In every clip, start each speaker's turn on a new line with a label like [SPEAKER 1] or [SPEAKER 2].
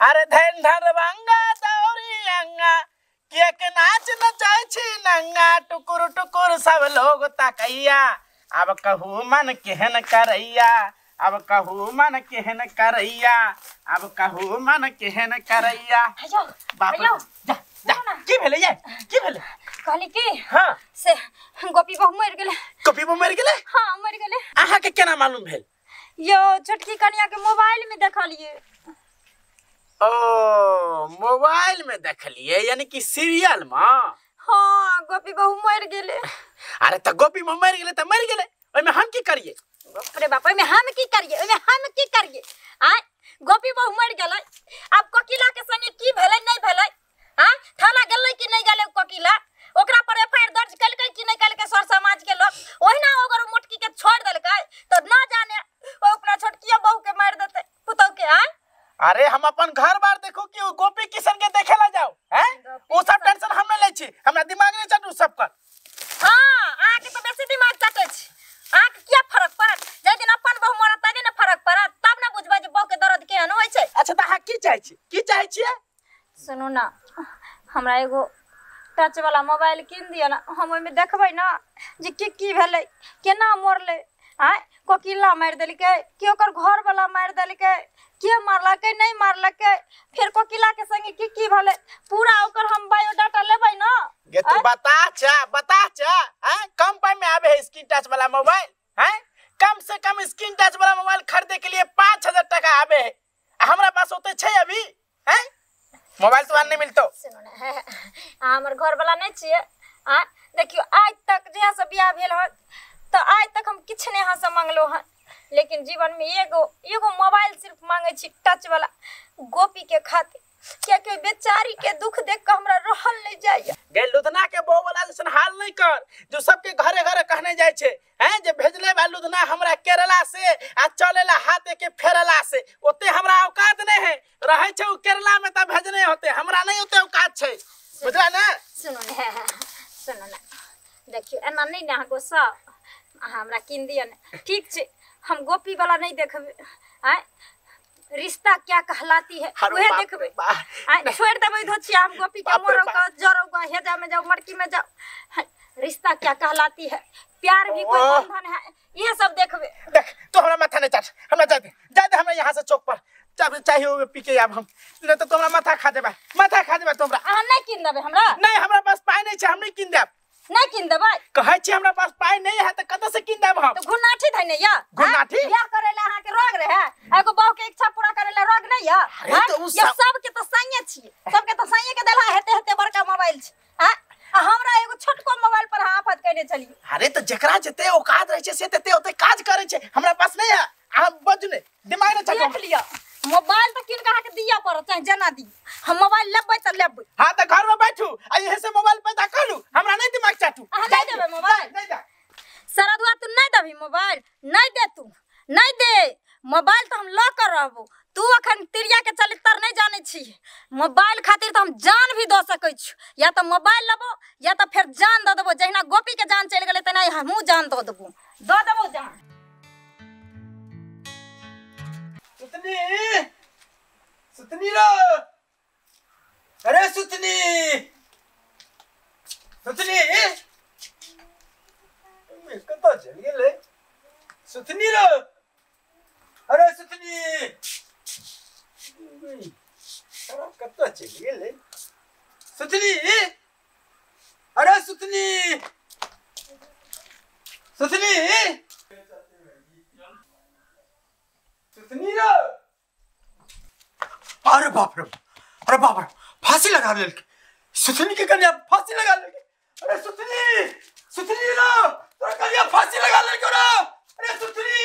[SPEAKER 1] अरे धन धन बंगा दौरी अंगा केक नाच नचाई छी नंगा टुकुर टुकुर सब लोग तकैया अब कहू मन केहन करैया अब कहू मन केहन करैया अब कहू मन केहन करैया बाप जा जा की भेले ये की भेले
[SPEAKER 2] कहली की
[SPEAKER 1] हां
[SPEAKER 2] से गोपी बहु मर गेले
[SPEAKER 1] गोपी बहु मर गेले
[SPEAKER 2] हां मर गेले
[SPEAKER 1] आहा के केना मालूम भेल
[SPEAKER 2] यो छोटकी कन्या के मोबाइल में देखलिए
[SPEAKER 1] ओ मोबाइल में देखलिए यानी कि सीरियल में
[SPEAKER 2] हां गोपी बहु मर गेले
[SPEAKER 1] अरे त गोपी बहु मर गेले त मर गेले ओइ में हम की करिए
[SPEAKER 2] अरे बाप ओइ में हम की करिए ओइ में हम की करिए आ गोपी बहु मर गेले अब कोकिला के संगे की भेलै नहीं भेलै आ थाना गेलै कि नहीं गेलै कोकिला ओकरा पर एफआईआर दर्ज कलकै कि नहीं कलकै सर समाज के लोग ओहिना ओकर मोटकी के छोड़ देलकै तो ना जाने ओ अपना छोटकिया बहू के मार देते पुतौ के आ
[SPEAKER 1] अरे हम अपन घर बार देखो कि गोपी किशन के देखे ला जाओ हैं ओ सब टेंशन हम नहीं लै छी हमरा दिमाग नहीं चटू सब कर
[SPEAKER 2] हां आके तो बेसी दिमाग चटै छी आके क्या फर्क पड़त जे दिन अपन बहू मरत तने न फर्क पड़त तब ना बुझबा जे बहू के दर्द केहन होय छै
[SPEAKER 1] अच्छा त की चाहै छी
[SPEAKER 2] सुनो ना हमरा एगो टच वाला मोबाइल किन दिया ना हम ओइ में देखबै ना जे की भेलै केना मरलै आ कोकिला मार देलकै कि ओकर घर वाला मार देलकै के मारलकै नहीं मारलकै फिर कोकिला के संगे की भेलै पूरा ओकर हम बायोडाटा लेबै ना
[SPEAKER 1] गे तू बता छ हैं कम पाई में आवे है स्क्रीन टच वाला मोबाइल हैं कम से कम स्क्रीन टच वाला मोबाइल खरीदे के लिए 5000 टका आवे है हमरा पास होते छै अभी हैं मोबाइल तो नहीं मिलतो
[SPEAKER 2] सुनो ना हमर घर वाला नहीं छिए आ देखियो आज तक जहिया से बियाह भेल ह तो आज तक हम किछ नहीं यहाँ से मांगलो हन लेकिन जीवन में एगो मोबाइल सिर्फ मांगे छी टच वाला गोपी के खातिर क्या कोई बेचारी के दुख देख के हमरा रहल नहीं जाय
[SPEAKER 1] गे लुधना के बहू वाला जैसन हाल नहीं कर जो सबके घरे घरे कहने जाय छे हैं जे भेजले बा लुधना हमरा केरला से आ चलेला हाथ के फेरला से ओते हमरा औकात नहीं है रहे छे उ केरला में त भेजने होते हमरा नहीं होते औकात छे बुझला ना
[SPEAKER 2] सुनो ना देखियो एना नहीं ना गोसा हमरा किन दिया ना ठीक छे हम गोपी वाला नहीं देखबे आ रिश्ता क्या कहलाती है वह देखबे छोड़ देबे धोछिया हम गोपी के मोरो का जरो का हेजा में जाओ मड़की में जाओ रिश्ता क्या कहलाती है प्यार भी कोई बंधन है ये सब देखबे
[SPEAKER 1] देख तो हमरा माथा नहीं चाट हमरा जाते हमरा यहां से चौक पर जब चाहिए वो पी के आब हम नहीं तो हमरा माथा खा देबे तोमरा
[SPEAKER 2] आ नहीं किन देबे हमरा
[SPEAKER 1] नहीं हमरा पास पाई नहीं छे हम नहीं किन देब
[SPEAKER 2] नहीं किन देबे
[SPEAKER 1] कहै छी हमरा पास पाई नहीं है त कत से किन देब हम
[SPEAKER 2] तो गुनाठी धै नहीं या
[SPEAKER 1] गुनाठी
[SPEAKER 2] बियाह करेला अहाँ के रोग रहे एगो बहू के इच्छा पूरा करेला रोग नहीं या ये सब के तो सैये छी सब के तो सैये के देला हेते बड़का मोबाइल छी हां हमरा एगो छोटको मोबाइल पर आफत करने चली
[SPEAKER 1] अरे तो जकरा जते औकात रहे छे से तते ओते काज करे छे हमरा पास नहीं है आ बजने दिमाग न चको
[SPEAKER 2] देख लिया मोबाइल तो किन कहा के दिया पर चाहे जना दी हम मोबाइल लेबै त लेबै
[SPEAKER 1] हां त घर में बैठू आ यहीं से मोबाइल पैदा करू हमरा नहीं दिमाग चाटू
[SPEAKER 2] नहीं देबे मोबाइल
[SPEAKER 1] नहीं दे
[SPEAKER 2] सरदुआ तू नहीं देबी मोबाइल नहीं दे तू नहीं दे मोबाइल तो हम ल कर रहबो तू अखन तिरिया के चरित्र नहीं जाने छी मोबाइल खातिर तो हम जान भी दो सकै छी या तो मोबाइल लेबो या तो फिर जान दे देबो जहिना गोपी के जान चल गेले तना हमहू जान दो देबो जान
[SPEAKER 1] सुतनी रो अरे सुतनी मैं कत चल गेले सुतनी रो अरे सुतनी कत चल गेले सुतनी अरे सुतनी रो अरे बाप रे फांसी लगा ले सुतनी के कन्या फांसी लगा ले अरे सुतनी रो तोरा कन्या फांसी लगा ले रो अरे सुतनी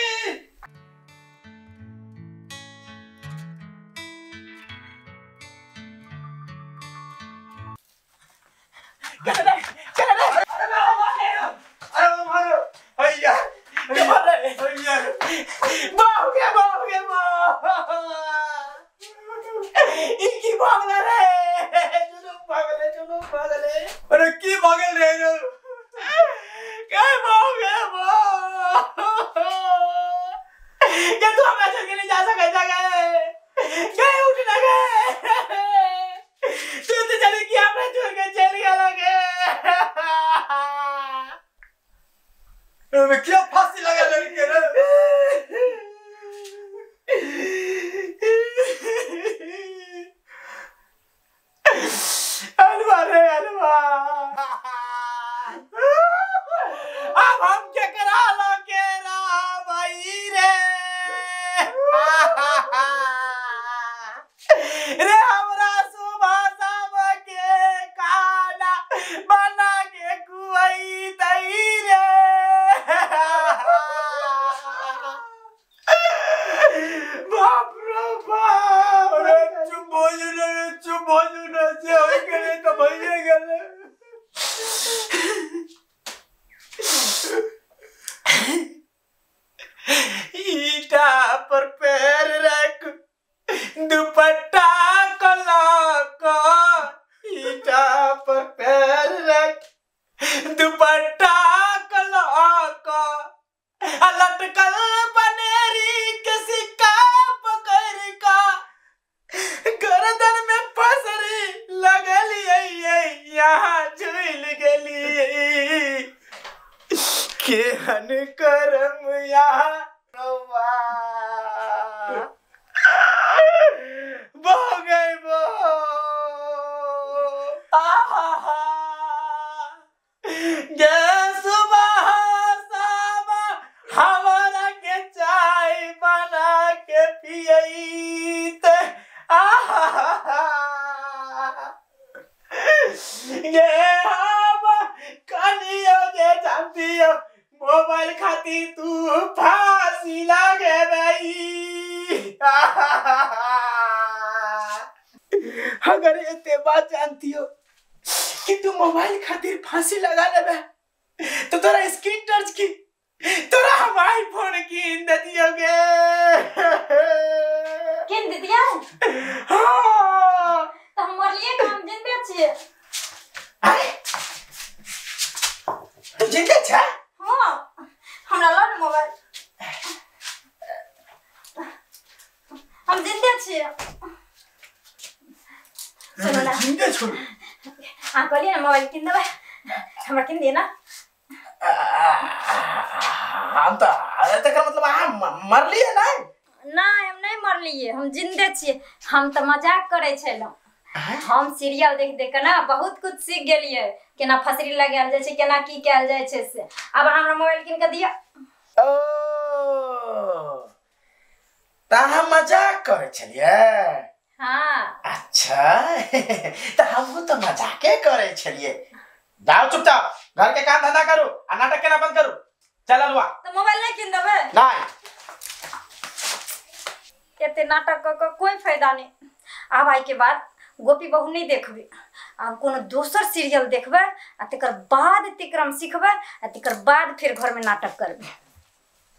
[SPEAKER 1] रे हमरा सुबह शाम के खाना बना के खुआई दई रे। बाप रे बाप। अरे चुप हो जाओ जे हो गए तो भइए गेले। ईटा पर पैर रख दुपट्टा कलाका, ईटा पर पैर रख दुपट्टा कलाका, लटकल बनेरी के सिक्का पकड़ का, गर्दन में पसरी लगलिए यहाँ झूल गेली, केहन करम यहाँ बह गई बो। जे सुबह शाम हमरा के चाय बना के पियई ते ये हम कनियो जे जानतियो मोबाइल खाती तू फांसी लगे भाई। अगर एते बात जानती हो कि तू मोबाइल खातिर फांसी लगा लेबे तो तोरा स्क्रीन टच की तोरा हम आईफोन की दे दियोगे।
[SPEAKER 2] किन दिया?
[SPEAKER 1] हां
[SPEAKER 2] तो हमर लिए काम जिंदे छिए।
[SPEAKER 1] अरे तू जिंदे छ?
[SPEAKER 2] हां हमरा लो मोबाइल हम जिंदे छिए। सुनो ना
[SPEAKER 1] जिंदे छोड़
[SPEAKER 2] आ कहलिए ना मोबाइल किन देबे हमरा किन दे ना।
[SPEAKER 1] हम तो तकर मतलब हम मर लिए ना?
[SPEAKER 2] नहीं हम नहीं मर लिए, हम जिंदे छिए। हम तो मजाक करे छेलो। हम सीरियल देख देख के ना बहुत कुछ सीख गेलिए, केना फसरी लगायल जाय छै, केना की कैल जाय छै से। अब हमरा मोबाइल किन के दिया।
[SPEAKER 1] ओ ता हम मजाक करे छलिए।
[SPEAKER 2] हाँ
[SPEAKER 1] अच्छा तो हम तो मजाके करे छलिए। जाओ चुपचाप घर के काम धंधा करो आ नाटक केना बंद करो। चल अलवा
[SPEAKER 2] तो मोबाइल नहीं किन देबे?
[SPEAKER 1] नहीं
[SPEAKER 2] एते नाटक क कोई फायदा नहीं। आब आई के बाद गोपी बहू नहीं देखबे, आब कोनो दोसर सीरियल देखबे आ तकर बाद तिक्रम सीखबे आ तकर बाद फिर घर में नाटक करबे।